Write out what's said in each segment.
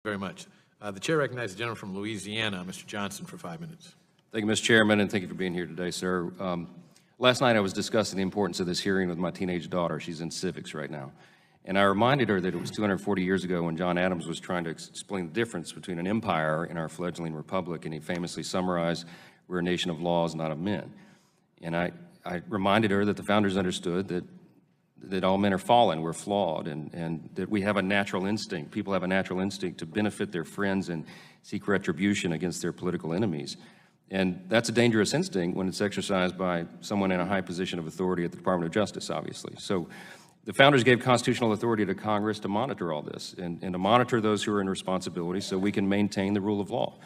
Very much. The chair recognizes the gentleman from Louisiana, Mr. Johnson, for 5 minutes. Thank you, Mr. Chairman, and thank you for being here today, sir. Last night I was discussing the importance of this hearing with my teenage daughter. She's in civics right now. And I reminded her that it was 240 years ago when John Adams was trying to explain the difference between an empire and our fledgling republic, and he famously summarized, "We're a nation of laws, not of men." And I reminded her that the founders understood that all men are fallen, we're flawed, and that we have a natural instinct. People have a natural instinct to benefit their friends and seek retribution against their political enemies. And that's a dangerous instinct when it's exercised by someone in a high position of authority at the Department of Justice, obviously. So the founders gave constitutional authority to Congress to monitor all this and to monitor those who are in responsibility so we can maintain the rule of law.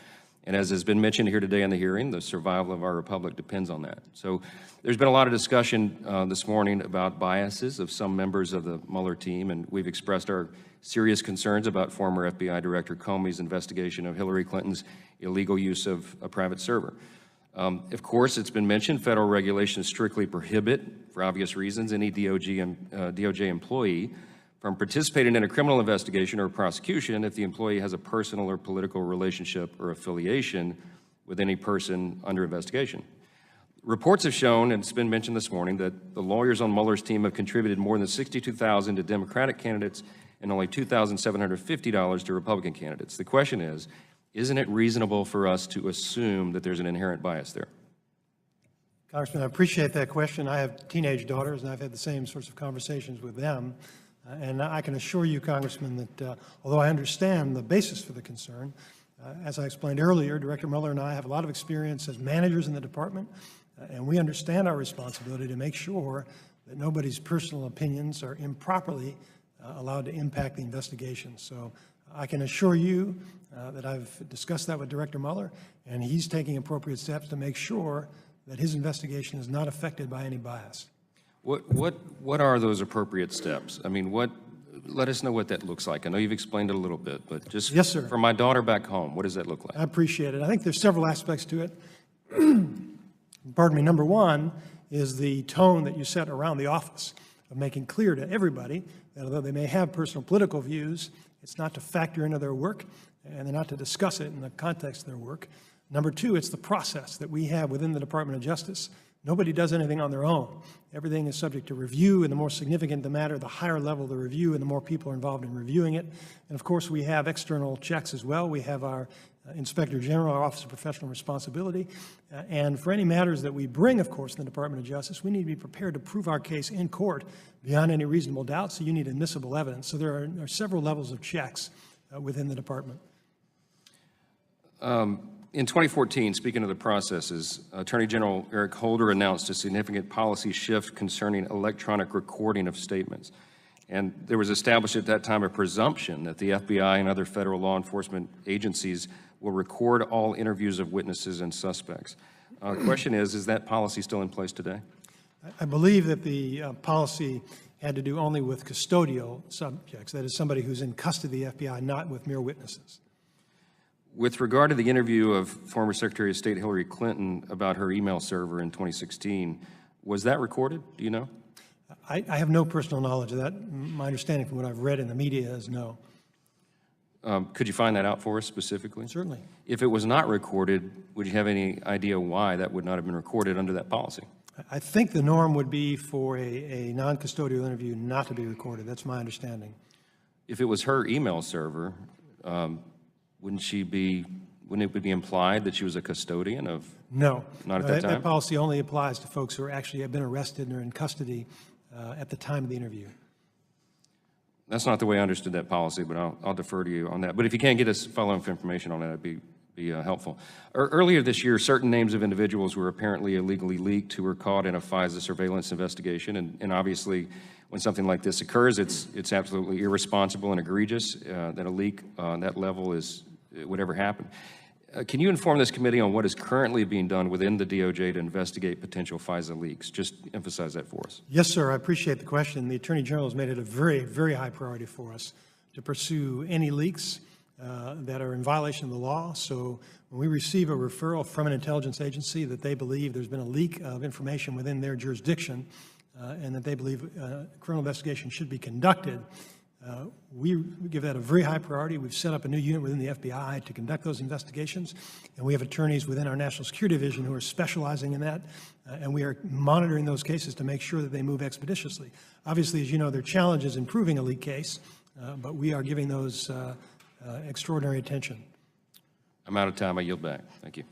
And as has been mentioned here today in the hearing, the survival of our republic depends on that. So there's been a lot of discussion this morning about biases of some members of the Mueller team, and we've expressed our serious concerns about former FBI Director Comey's investigation of Hillary Clinton's illegal use of a private server. Of course, it's been mentioned, federal regulations strictly prohibit, for obvious reasons, any DOJ employee from participating in a criminal investigation or prosecution if the employee has a personal or political relationship or affiliation with any person under investigation. Reports have shown, and it's been mentioned this morning, that the lawyers on Mueller's team have contributed more than $62,000 to Democratic candidates and only $2,750 to Republican candidates. The question is, isn't it reasonable for us to assume that there's an inherent bias there? Congressman, I appreciate that question. I have teenage daughters, and I've had the same sorts of conversations with them. And I can assure you, Congressman, that although I understand the basis for the concern, as I explained earlier, Director Mueller and I have a lot of experience as managers in the department, and we understand our responsibility to make sure that nobody's personal opinions are improperly allowed to impact the investigation. So I can assure you that I've discussed that with Director Mueller, and he's taking appropriate steps to make sure that his investigation is not affected by any bias. What are those appropriate steps? I mean, let us know what that looks like. I know you've explained it a little bit, but just yes, sir. For my daughter back home, what does that look like? I appreciate it. I think there's several aspects to it. Pardon me. Number one is the tone that you set around the office of making clear to everybody that although they may have personal political views, it's not to factor into their work and they're not to discuss it in the context of their work. Number two, it's the process that we have within the Department of Justice. Nobody does anything on their own. Everything is subject to review, and the more significant the matter, the higher level the review, and the more people are involved in reviewing it. And of course, we have external checks as well. We have our Inspector General, our Office of Professional Responsibility. And for any matters that we bring, of course, in the Department of Justice, we need to be prepared to prove our case in court beyond any reasonable doubt, so you need admissible evidence. So there are several levels of checks within the department. In 2014, speaking of the processes, Attorney General Eric Holder announced a significant policy shift concerning electronic recording of statements. And there was established at that time a presumption that the FBI and other federal law enforcement agencies will record all interviews of witnesses and suspects. The question is that policy still in place today? I believe that the policy had to do only with custodial subjects, that is somebody who's in custody of the FBI, not with mere witnesses. With regard to the interview of former Secretary of State Hillary Clinton about her email server in 2016, was that recorded? Do you know? I have no personal knowledge of that. My understanding from what I've read in the media is no. Could you find that out for us specifically? Certainly. If it was not recorded, would you have any idea why that would not have been recorded under that policy? I think the norm would be for a non-custodial interview not to be recorded. That's my understanding. If it was her email server, wouldn't it be implied that she was a custodian of? No. Not at that time? That policy only applies to folks who actually have been arrested and are in custody at the time of the interview. That's not the way I understood that policy, but I'll defer to you on that. But if you can't get us follow-up information on that, it'd be helpful. Earlier this year, certain names of individuals were apparently illegally leaked who were caught in a FISA surveillance investigation, and obviously when something like this occurs, it's absolutely irresponsible and egregious that a leak on that level would ever happen. Can you inform this committee on what is currently being done within the DOJ to investigate potential FISA leaks? Just emphasize that for us. Yes, sir. I appreciate the question. The Attorney General has made it a very, very high priority for us to pursue any leaks that are in violation of the law. So when we receive a referral from an intelligence agency that they believe there's been a leak of information within their jurisdiction and that they believe a criminal investigation should be conducted, We give that a very high priority. We've set up a new unit within the FBI to conduct those investigations, and we have attorneys within our National Security Division who are specializing in that, and we are monitoring those cases to make sure that they move expeditiously. Obviously, as you know, there are challenges in proving a leak case, but we are giving those extraordinary attention. I'm out of time. I yield back. Thank you.